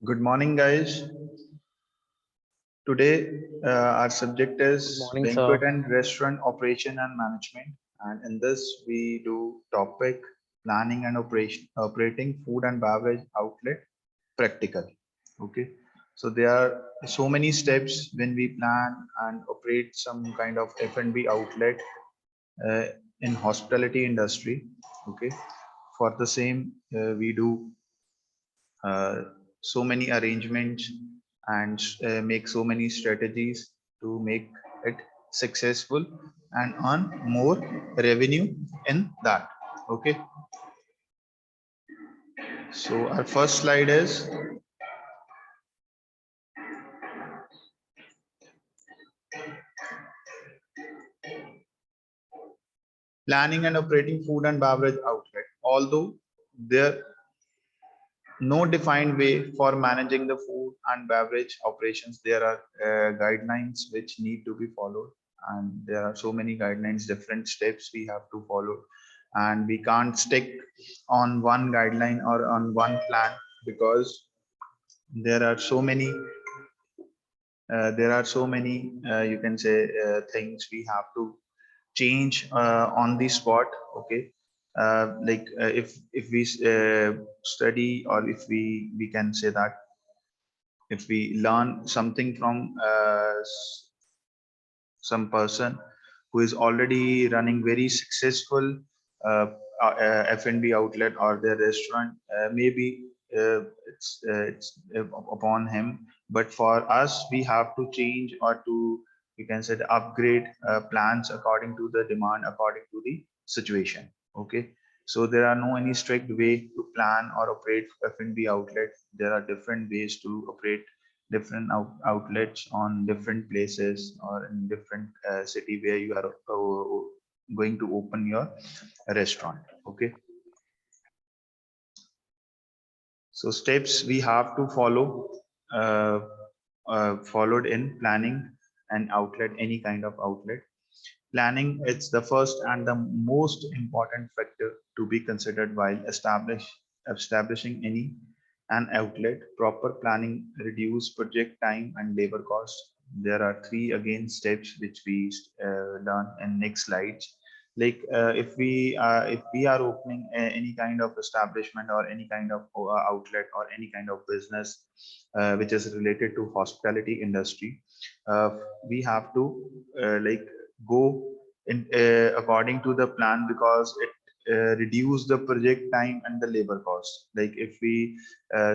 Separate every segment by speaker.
Speaker 1: Good morning, guys. Today, our subject
Speaker 2: Good
Speaker 1: is
Speaker 2: morning,
Speaker 1: banquet
Speaker 2: sir.
Speaker 1: and restaurant operation and management. And in this, we do topic planning and operating food and beverage outlet practical. Okay. So there are so many steps when we plan and operate some kind of F&B outlet uh, in hospitality industry. Okay. For the same, we do uh, so many arrangements and make so many strategies to make it successful and earn more revenue in that. Okay, so our first slide is planning and operating food and beverage outlet. Although there no defined way for managing the food and beverage operations, there are guidelines which need to be followed, and there are so many guidelines, different steps we have to follow, and we can't stick on one guideline or on one plan because there are so many you can say things we have to change on the spot. Okay, if we study, or if we can say that if we learn something from some person who is already running very successful uh, F&B outlet or their restaurant, maybe it's upon him. But for us, we have to change, or to, you can say, the upgrade plans according to the demand, according to the situation. Okay, so there are no any strict way to plan or operate F&B outlet. There are different ways to operate different outlets on different places or in different city where you are going to open your restaurant. Okay, so steps we have to follow, uh, followed in planning an outlet, any kind of outlet. Planning, it's the first and the most important factor to be considered while establishing any an outlet. Proper planning reduce project time and labor costs. There are three again steps which we learn in next slides. Like if we are opening any kind of establishment or any kind of outlet or any kind of business which is related to hospitality industry, uh, we have to go in according to the plan, because it reduce the project time and the labor cost. Like if we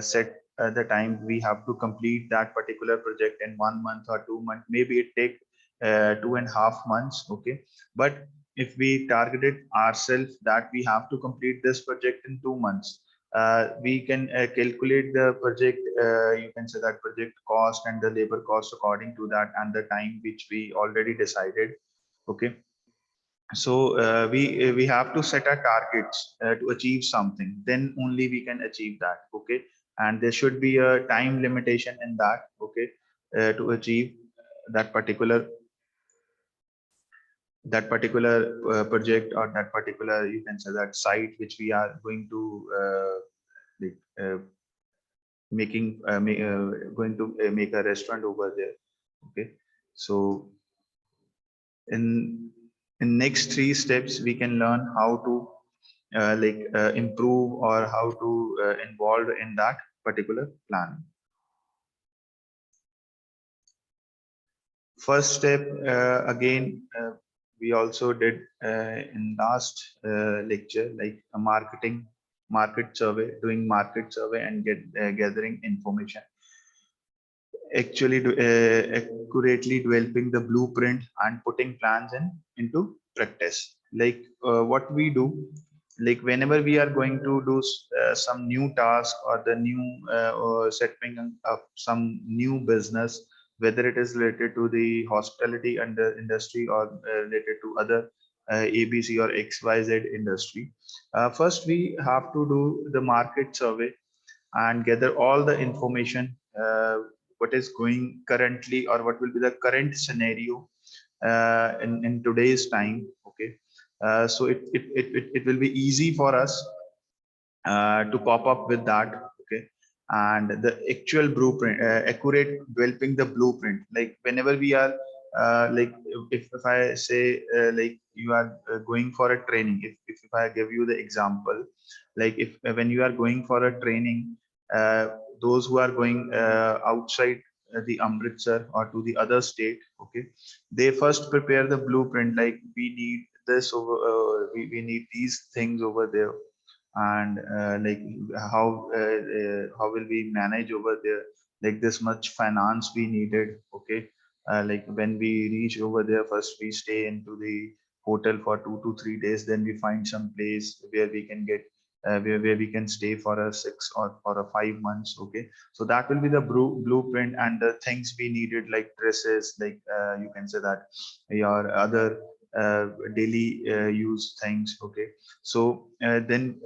Speaker 1: set the time we have to complete that particular project in 1 month or 2 months, maybe it take 2.5 months. Okay, but if we targeted ourselves that we have to complete this project in 2 months, we can calculate the project, you can say that project cost and the labor cost according to that and the time which we already decided. Okay, so we have to set our targets to achieve something, then only we can achieve that. Okay, and there should be a time limitation in that. Okay, to achieve that particular project, or that particular, you can say that site which we are going to like, going to make a restaurant over there. Okay, so in next three steps we can learn how to improve, or how to involve in that particular plan. First step, again, we also did in last lecture, like a market survey, doing market survey and gathering information, actually accurately developing the blueprint and putting plans into practice. Like what we do, like whenever we are going to do some new task, or the new or setting up some new business, whether it is related to the hospitality and the industry, or related to other ABC or XYZ industry, first we have to do the market survey and gather all the information, what is going currently, or what will be the current scenario in today's time. Okay, so it will be easy for us to pop up with that. Okay, and the actual blueprint, accurate developing the blueprint. Like whenever we are like if I say like you are going for a training, if I give you the example, like if when you are going for a training, uh, those who are going outside the Amritsar or to the other state, okay, they first prepare the blueprint, like we need this over, we need these things over there, and like how will we manage over there, like this much finance we needed, okay. Like when we reach over there, first we stay into the hotel for 2 to 3 days, then we find some place where we can get where we can stay for a 6 or for a 5 months, okay. So that will be the blueprint, and the things we needed, like dresses, like you can say that your other daily use things, okay. So then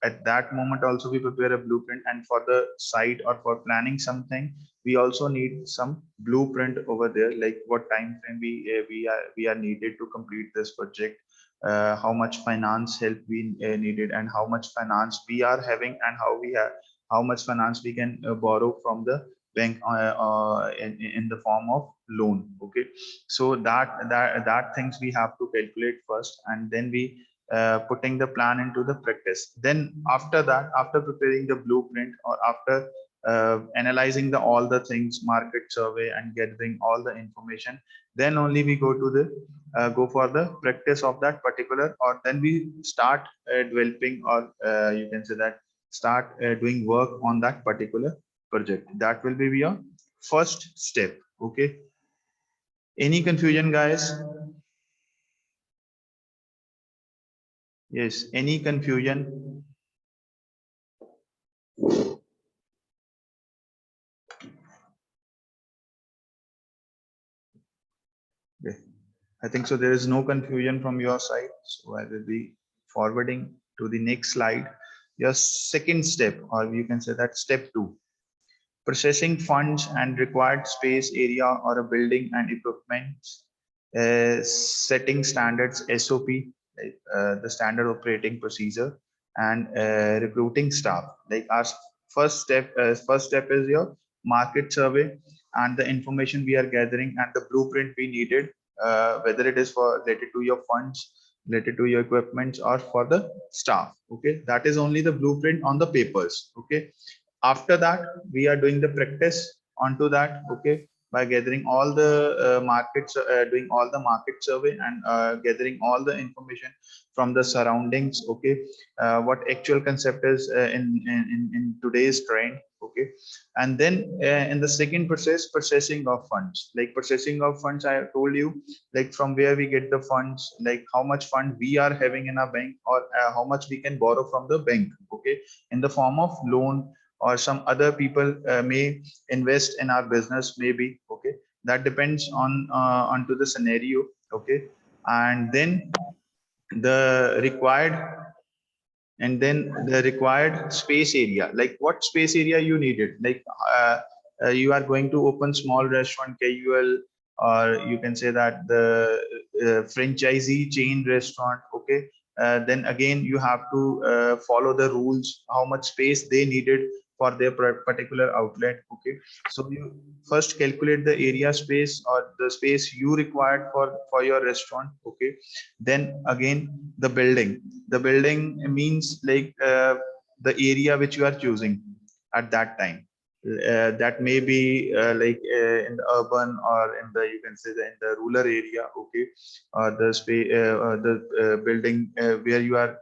Speaker 1: at that moment also we prepare a blueprint, and for the site or for planning something, we also need some blueprint over there, like what time frame we are needed to complete this project, how much finance help we needed, and how much finance we are having, and how much finance we can borrow from the bank in the form of loan, okay. So that things we have to calculate first, and then we putting the plan into the practice. Then after that, after preparing the blueprint, or after analyzing the all the things, market survey, and gathering all the information, then only we go to the go for the practice of that particular, or then we start developing, or you can say that start doing work on that particular project. That will be your first step, okay. Any confusion, guys? Yes, any confusion? Okay. I think so. There is no confusion from your side. So I will be forwarding to the next slide. Your second step, or you can say that step two, processing funds and required space, area, or a building and equipment, setting standards, SOP, like the standard operating procedure, and recruiting staff. Like our first step is your market survey, and the information we are gathering, and the blueprint we needed, whether it is for related to your funds, related to your equipment, or for the staff, okay. That is only the blueprint on the papers, okay. After that, we are doing the practice onto that, okay, by gathering all the markets, doing all the market survey, and gathering all the information from the surroundings, okay. What actual concept is in today's trend, okay. And then in the second process, processing of funds, like processing of funds, I told you, like from where we get the funds, like how much fund we are having in our bank, or how much we can borrow from the bank, okay, in the form of loan, or some other people may invest in our business, maybe, okay. That depends on onto the scenario, okay. And then the required space area, like what space area you needed, like you are going to open small restaurant, casual, or you can say that the franchisee chain restaurant, okay. Then again you have to follow the rules, how much space they needed for their particular outlet, okay. So you first calculate the area space, or the space you required for your restaurant, okay. Then again the building means like the area which you are choosing at that time. That may be like in the urban, or in the, you can say that in the rural area, okay. The space, the building where you are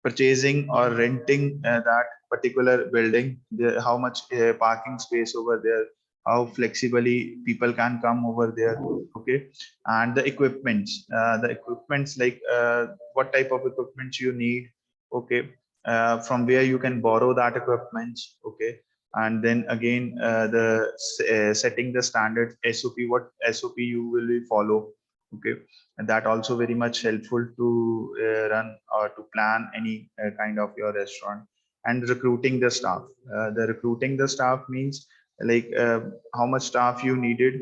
Speaker 1: purchasing or renting that particular building, how much parking space over there, how flexibly people can come over there, okay. And the equipments, like what type of equipment you need, okay. From where you can borrow that equipment, okay. And then again setting the standard SOP, what SOP you will follow, okay. And that also very much helpful to run or to plan any kind of your restaurant. And recruiting the staff, the recruiting the staff means like how much staff you needed,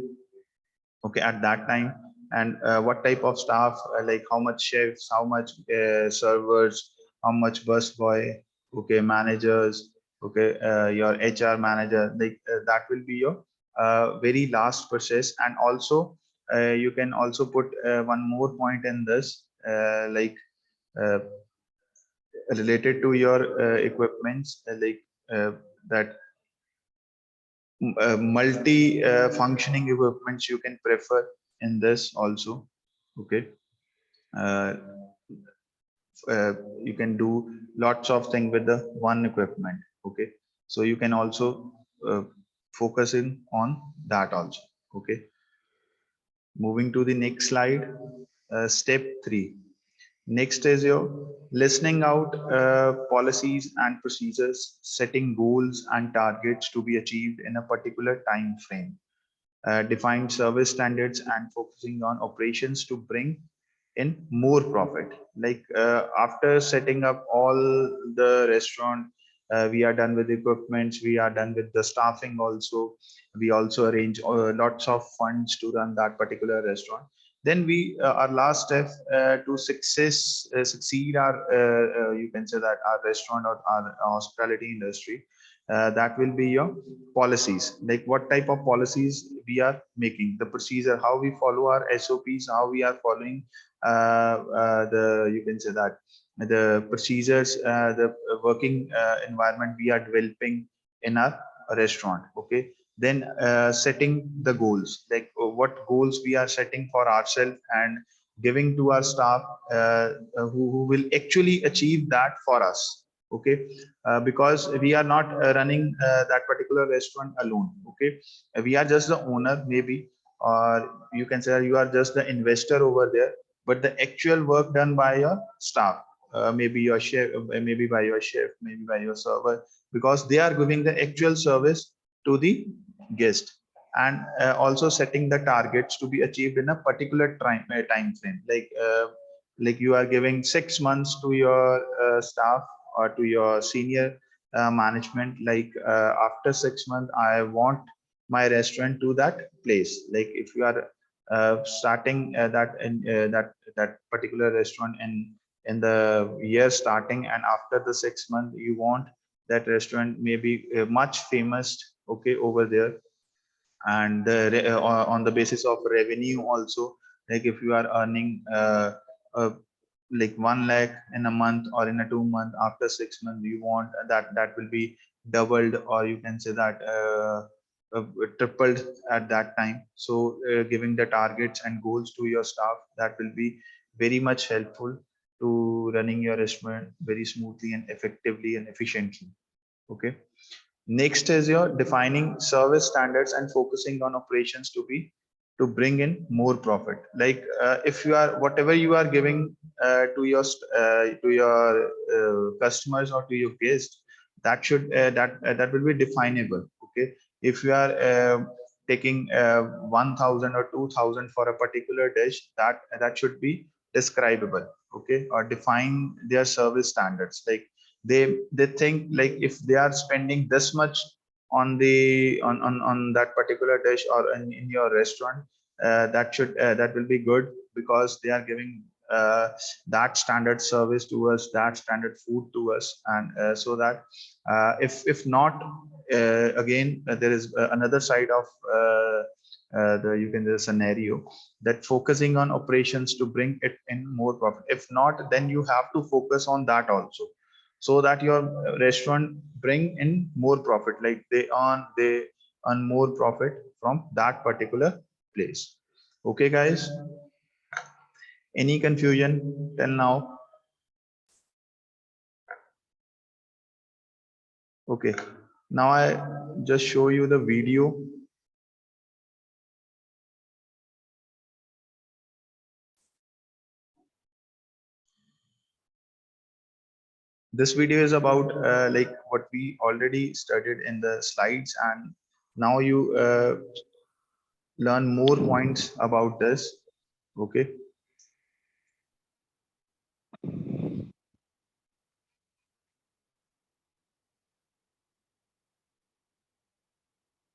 Speaker 1: okay, at that time. And what type of staff, like how much chefs, how much servers, how much bus boy, okay, managers, okay, your HR manager, like that will be your very last process. And also you can also put one more point in this, like uh, related to your equipments, like that multi functioning equipments you can prefer in this also. Okay, uh, you can do lots of things with the one equipment. Okay, so you can also focus in on that also. Okay, moving to the next slide, step 3. Next is your listening out policies and procedures, setting goals and targets to be achieved in a particular time frame, define service standards, and focusing on operations to bring in more profit. Like after setting up all the restaurant, we are done with equipments, we are done with the staffing also. We also arrange lots of funds to run that particular restaurant. Then we our last step to succeed our you can say that our restaurant or our hospitality industry, that will be your policies. Like what type of policies we are making, the procedure, how we follow our SOPs, how we are following the you can say that the procedures, the working environment we are developing in our restaurant. Okay, then setting the goals, like what goals we are setting for ourselves and giving to our staff, who will actually achieve that for us. Okay, because we are not running that particular restaurant alone. Okay, we are just the owner maybe, or you can say you are just the investor over there, but the actual work done by your staff, maybe your chef, maybe by your chef, maybe by your server, because they are giving the actual service to the guest. And also setting the targets to be achieved in a particular time frame, like you are giving 6 months to your staff or to your senior management, like after 6 months I want my restaurant to that place. Like if you are starting that particular restaurant in the year starting, and after the 6 months you want that restaurant maybe much famous, okay, over there. And on the basis of revenue also, like if you are earning like 1 lakh in a month or in a 2 month, after 6 months you want that will be doubled, or you can say that tripled at that time. So giving the targets and goals to your staff, that will be very much helpful to running your restaurant very smoothly and effectively and efficiently. Okay, next is your defining service standards and focusing on operations to bring in more profit. Like if you are whatever you are giving to your customers or to your guests, that should that will be definable. Okay, if you are taking 1,000 or 2,000 for a particular dish, that should be describable. Okay, or define their service standards. Like they think like if they are spending this much on the on that particular dish or in your restaurant, that will be good, because they are giving that standard service to us, that standard food to us. And so that if not, again there is another side of the you can the scenario, that focusing on operations to bring it in more profit. If not, then you have to focus on that also, so that your restaurant bring in more profit, like they earn more profit from that particular place. Okay guys, any confusion till now? Okay, now I just show you the video. This video is about like what we already studied in the slides, and now you learn more points about this. Okay,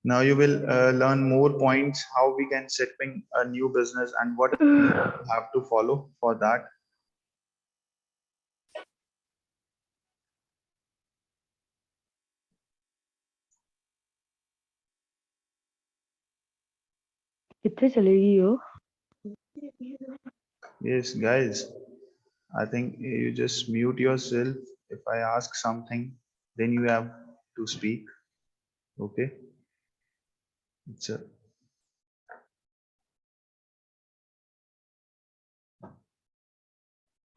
Speaker 1: now you will learn more points how we can setting a new business and what we have to follow for that.
Speaker 2: कितने चलेगी यो?
Speaker 1: Yes, guys, I think you just mute yourself. If I ask something, then you have to speak. Okay. It's a,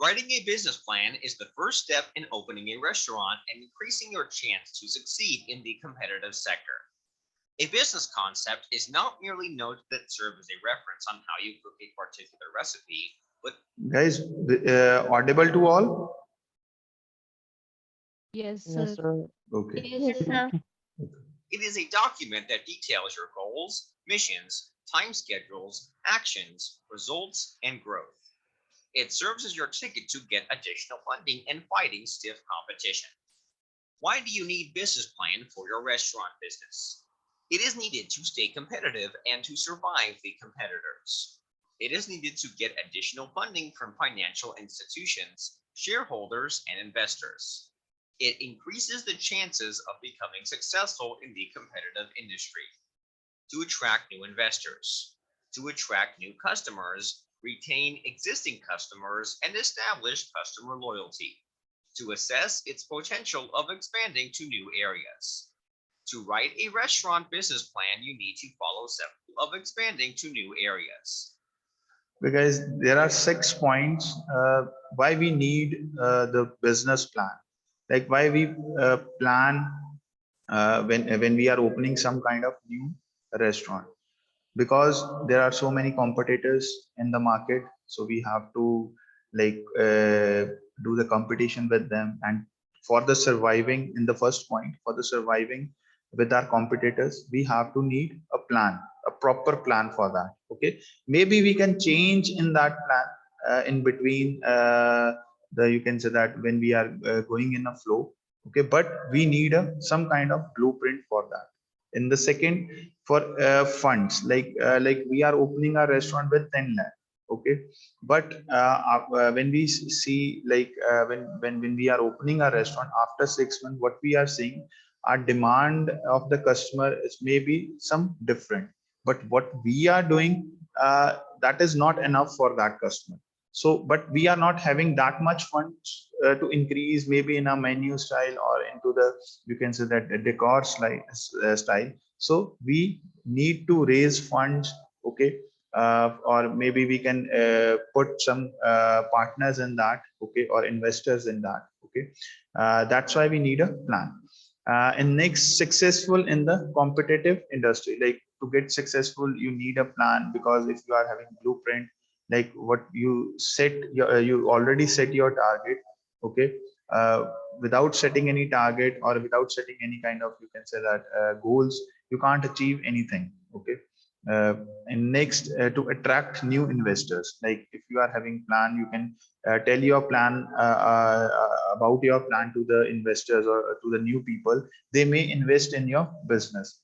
Speaker 3: Writing a business plan is the first step in opening a restaurant and increasing your chance to succeed in the competitive sector. A business concept is not merely notes that serve as a reference on how you cook a particular recipe, but
Speaker 1: guys, audible to all?
Speaker 4: Yes,
Speaker 2: Yes,
Speaker 4: sir.
Speaker 2: sir.
Speaker 1: Okay.
Speaker 5: Yes, sir.
Speaker 3: it is a document that details your goals, missions, time schedules, actions, results, and growth. It serves as your ticket to get additional funding and fighting stiff competition. Why do you need business plan for your restaurant business? It is needed to stay competitive and to survive the competitors. It is needed to get additional funding from financial institutions, shareholders, and investors. It increases the chances of becoming successful in the competitive industry. To attract new investors, to attract new customers, retain existing customers, and establish customer loyalty. To assess its potential of expanding to new areas. To write a restaurant business plan, you need to follow several of expanding to new areas.
Speaker 1: Because there are 6 points why we need the business plan. Like why we plan when we are opening some kind of new restaurant, because there are so many competitors in the market, so we have to like do the competition with them. And for the surviving, in the first point, for the surviving with our competitors, we have to need a plan, a proper plan for that. Okay, maybe we can change in that plan in between the, you can say that when we are going in a flow. Okay, but we need some kind of blueprint for that. In the second, for funds, like we are opening a restaurant with 10 lakh. Okay, but when we see like when we are opening a restaurant after 6 months, what we are seeing, our demand of the customer is maybe some different, but what we are doing, that is not enough for that customer. So but we are not having that much funds to increase maybe in a menu style or into the, you can say that, the decor style. So we need to raise funds. Okay, or maybe we can put some partners in that. Okay, or investors in that. Okay, that's why we need a plan. And next, successful in the competitive industry, like to get successful you need a plan, because if you are having blueprint, like what you set you already set your target. Okay, uh, without setting any target or without setting any kind of, you can say that, goals, you can't achieve anything. Okay, uh, and next, to attract new investors, like if you are having plan, you can tell your plan about your plan to the investors or to the new people. They may invest in your business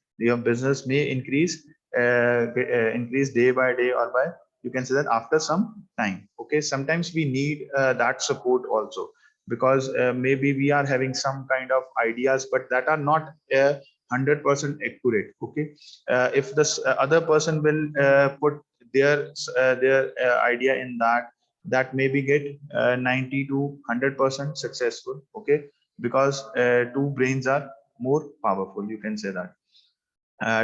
Speaker 1: may increase day by day, or by, you can say that, after some time. Okay, sometimes we need that support also, because maybe we are having some kind of ideas but that are not 100% accurate. Okay, if this other person will put their idea in that, that maybe get 90 to 100% successful. Okay, because two brains are more powerful, you can say that.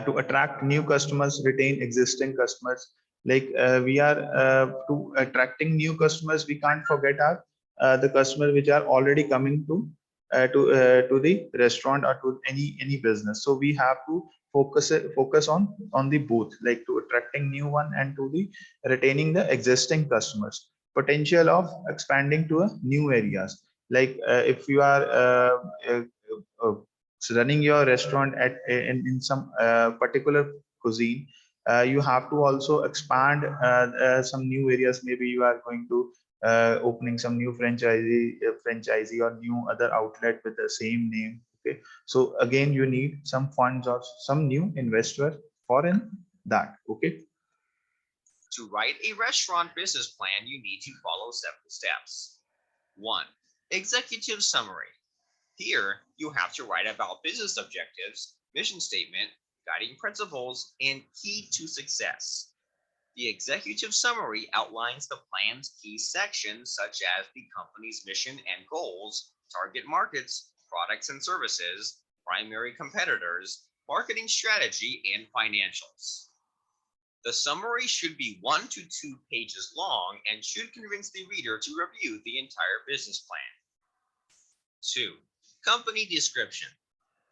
Speaker 1: To attract new customers, retain existing customers, like we are to attracting new customers, we can't forget our the customers which are already coming to the restaurant or to any business. So we have to focus on the both, like to attracting new one and to the retaining the existing customers. Potential of expanding to a new areas, like if you are uh, running your restaurant in some particular cuisine, you have to also expand some new areas. Maybe you are going to opening some new franchisee or new other outlet with the same name. Okay, so again you need some funds or some new investor for in that. Okay.
Speaker 3: To write a restaurant business plan, you need to follow several steps. 1. Executive summary. Here, you have to write about business objectives, mission statement, guiding principles, and key to success. The executive summary outlines the plan's key sections such as the company's mission and goals, target markets, products and services, primary competitors, marketing strategy, and financials. The summary should be 1 to 2 pages long and should convince the reader to review the entire business plan. 2. Company description.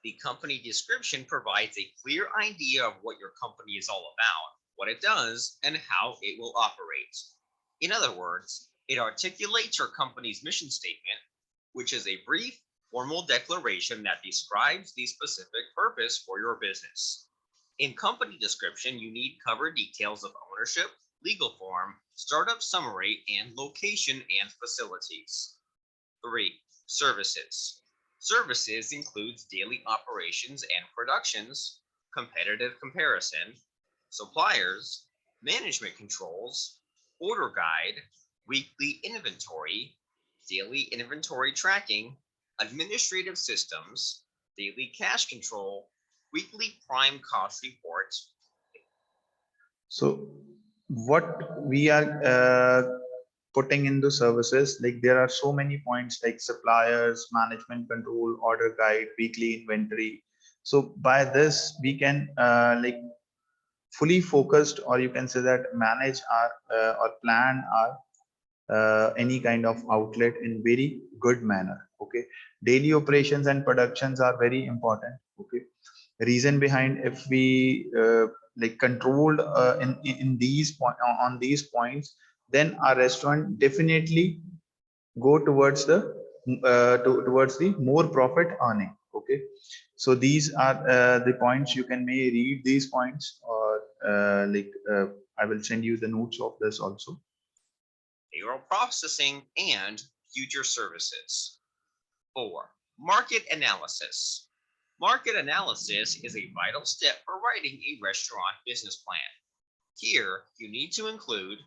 Speaker 3: The company description provides a clear idea of what your company is all about, what it does, and how it will operate. In other words, it articulates your company's mission statement, which is a brief, formal declaration that describes the specific purpose for your business. In company description, you need cover details of ownership, legal form, startup summary, and location and facilities. 3. Services. Services includes daily operations and productions, competitive comparison, suppliers, management controls, order guide, weekly inventory, daily inventory tracking, administrative systems, daily cash control, weekly prime cost report.
Speaker 1: So what we are putting into services, like there are so many points like suppliers, management control, order guide, weekly inventory. So by this we can like fully focused, or you can say that manage our or plan our any kind of outlet in very good manner. Okay, daily operations and productions are very important. Okay, reason behind, if we like controlled in these on these points, then our restaurant definitely go towards the towards the more profit earning. Okay, so these are the points. You can may read these points, or I will send you the notes of this also.
Speaker 3: Payroll processing and future services. 4. Market analysis. Market analysis is a vital step for writing a restaurant business plan. Here, you need to include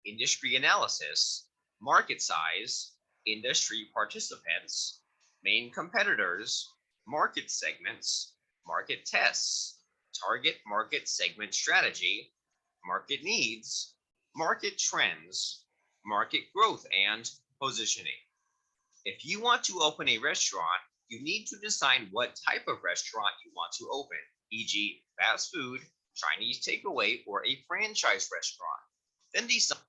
Speaker 3: industry analysis, market size, industry participants, main competitors, market segments, market tests, target market segment strategy, market needs, market trends, market growth, and positioning. If you want to open a restaurant, you need to decide what type of restaurant you want to open, e.g., fast food, Chinese takeaway, or a franchise restaurant. Then decide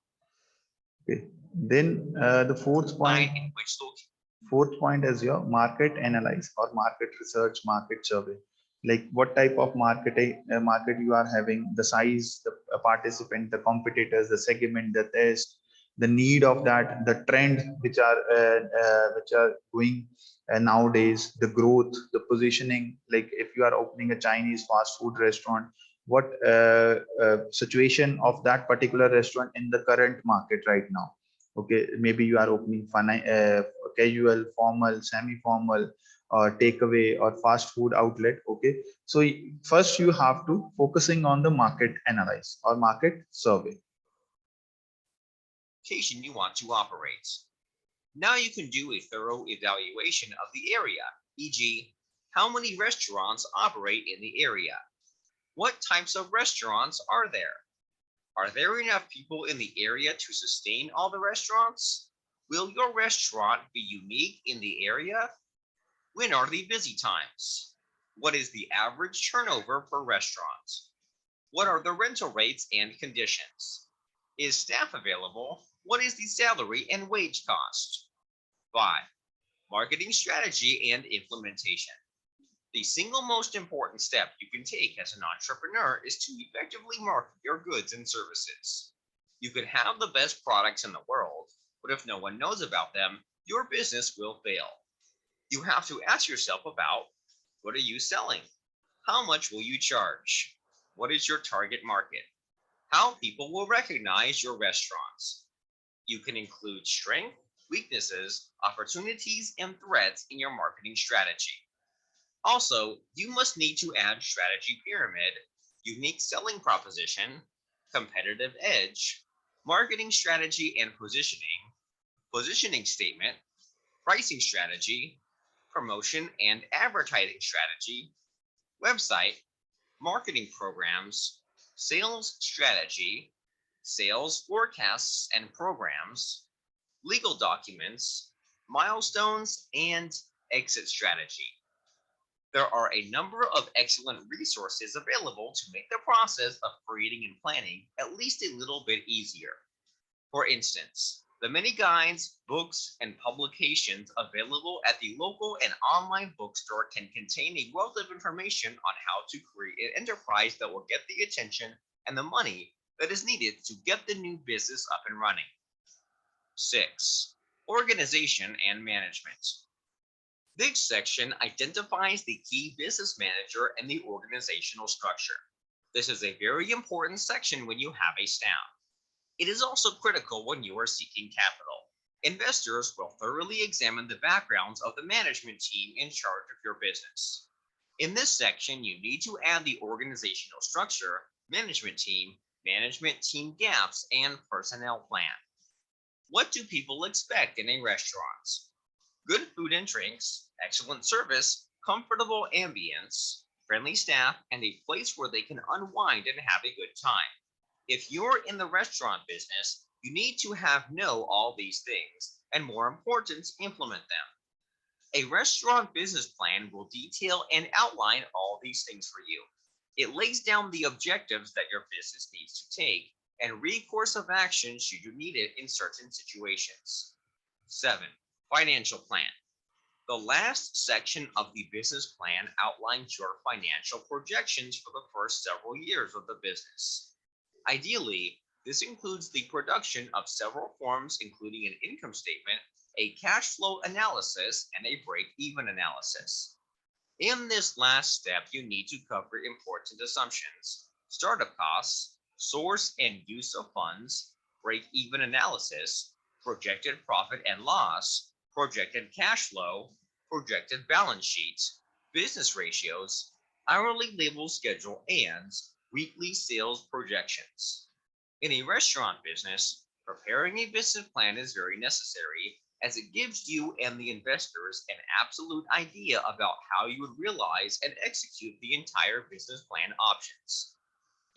Speaker 1: Okay, then the fourth point,
Speaker 3: in which location.
Speaker 1: fourth point is your market analyze or market research, market survey. Like what type of market you are having, the size, the participant, the competitors, the segment, the test, the need of that, the trend which are going nowadays, the growth, the positioning. Like if you are opening a Chinese fast food restaurant, what situation of that particular restaurant in the current market right now. Okay, maybe you are opening casual, formal, semi-formal, or takeaway or fast food outlet. Okay, so first you have to focusing on the market analyze or market survey.
Speaker 3: Location you want to operate. Now you can do a thorough evaluation of the area, e.g., how many restaurants operate in the area? What types of restaurants are there? Are there enough people in the area to sustain all the restaurants? Will your restaurant be unique in the area? When are the busy times? What is the average turnover per restaurant? What are the rental rates and conditions? Is staff available? What is the salary and wage cost? 5. Marketing strategy and implementation. The single most important step you can take as an entrepreneur is to effectively market your goods and services. You could have the best products in the world, but if no one knows about them, your business will fail. You have to ask yourself about, what are you selling? How much will you charge? What is your target market? How people will recognize your restaurants. You can include strength, weaknesses, opportunities, and threats in your marketing strategy. Also, you must need to add strategy pyramid, unique selling proposition, competitive edge, marketing strategy and positioning statement, pricing strategy, promotion and advertising strategy, website, marketing programs, sales strategy, sales forecasts and programs, legal documents, milestones, and exit strategy. There are a number of excellent resources available to make the process of creating and planning at least a little bit easier. For instance, the many guides, books, and publications available at the local and online bookstore can contain a wealth of information on how to create an enterprise that will get the attention and the money that is needed to get the new business up and running. 6. Organization and management. This section identifies the key business manager and the organizational structure. This is a very important section when you have a staff. It is also critical when you are seeking capital. Investors will thoroughly examine the backgrounds of the management team in charge of your business. In this section, you need to add the organizational structure, management team gaps, and personnel plan. What do people expect in a restaurant? Good food and drinks, excellent service, comfortable ambience, friendly staff, and a place where they can unwind and have a good time. If you're in the restaurant business, you need to know all these things, and more important, implement them. A restaurant business plan will detail and outline all these things for you. It lays down the objectives that your business needs to take and recourse of action should you need it in certain situations. 7. Financial plan. The last section of the business plan outlines your financial projections for the first several years of the business. Ideally, this includes the production of several forms, including an income statement, a cash flow analysis, and a break-even analysis. In this last step, you need to cover important assumptions: startup costs, source and use of funds, break-even analysis, projected profit and loss, projected cash flow, projected balance sheets, business ratios, hourly labor schedule, and weekly sales projections. In a restaurant business, preparing a business plan is very necessary as it gives you and the investors an absolute idea about how you would realize and execute the entire business plan options.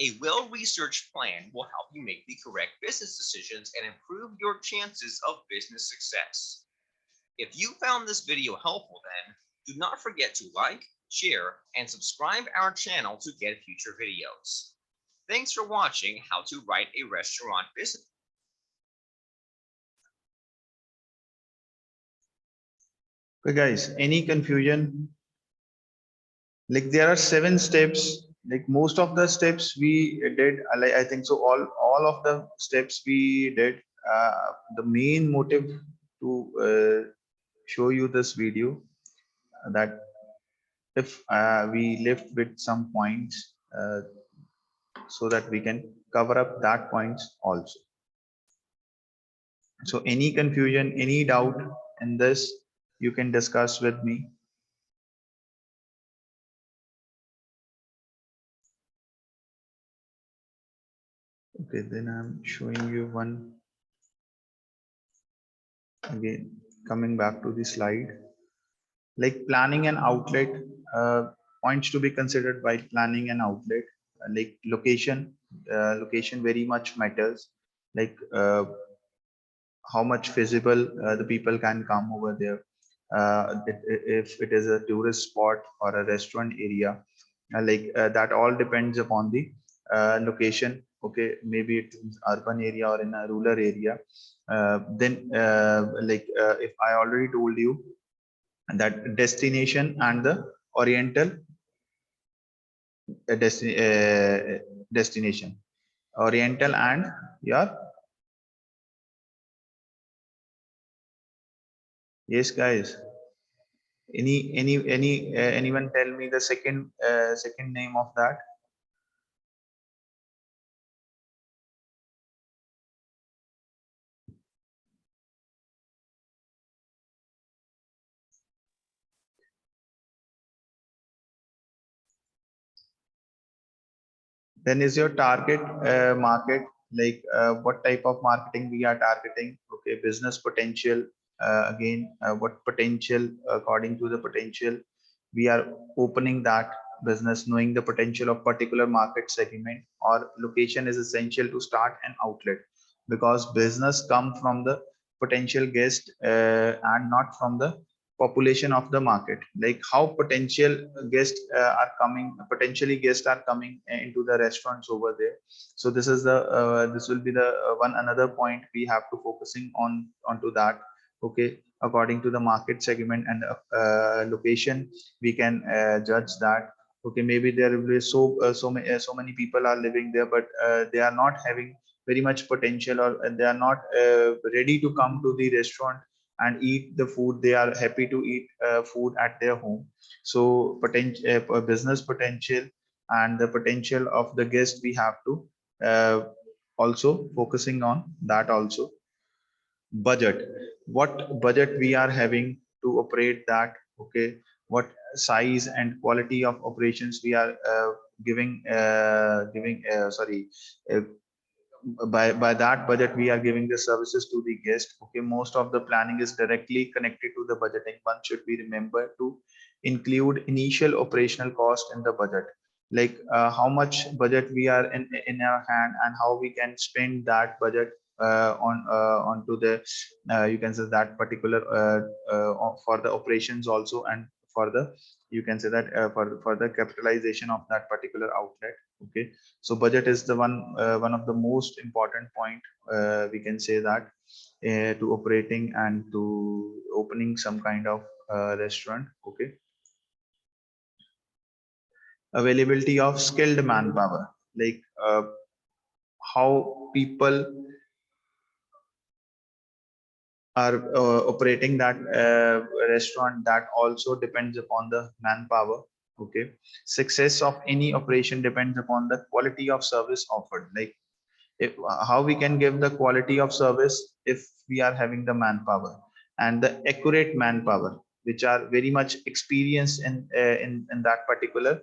Speaker 3: A well-researched plan will help you make the correct business decisions and improve your chances of business success. If you found this video helpful, then do not forget to like, share, and subscribe our channel to get future videos. Thanks for watching How to Write a Restaurant Business.
Speaker 1: Okay, guys, any confusion? Like there are 7 steps. Like most of the steps we did, like I think so. All of the steps we did. The main motive to show you this video that if we left with some points so that we can cover up that points also. So any confusion, any doubt in this, you can discuss with me. Okay, then I'm showing you one again, coming back to the slide. Like planning an outlet, points to be considered while planning an outlet, like location very much matters. Like how much feasible the people can come over there. If it is a tourist spot or a restaurant area, that all depends upon the location. Okay, maybe it's urban area or in a rural area. Then if I already told you that destination and the oriental destination, oriental and your, yes guys, anyone tell me the second name of that? Then is your target market, like what type of marketing we are targeting? Okay, business potential, again what potential, according to the potential we are opening that business. Knowing the potential of particular market segment or location is essential to start an outlet, because business come from the potential guest and not from the population of the market. Like how potential guests are coming, potentially guests are coming into the restaurants over there. So this is the this will be the one another point we have to focusing on onto that. Okay, according to the market segment and location, we can judge that. Okay, maybe there will be so many people are living there, but they are not having very much potential, or they are not ready to come to the restaurant and eat the food. They are happy to eat food at their home. So potential business potential and the potential of the guest, we have to uh, also focusing on that also. Budget, what budget we are having to operate that. Okay, what size and quality of operations we are giving sorry uh, by that budget we are giving the services to the guest. Okay, most of the planning is directly connected to the budgeting. One should be remembered to include initial operational cost in the budget, like how much budget we are in our hand, and how we can spend that budget onto the you can say that particular for the operations also, and for the you can say that for the capitalization of that particular outlet. Okay, so budget is the one of the most important point, we can say that, to operating and to opening some kind of restaurant. Okay, availability of skilled manpower, like how people are operating that restaurant, that also depends upon the manpower. Okay, success of any operation depends upon the quality of service offered. Like if, how we can give the quality of service if we are having the manpower and the accurate manpower, which are very much experienced in that particular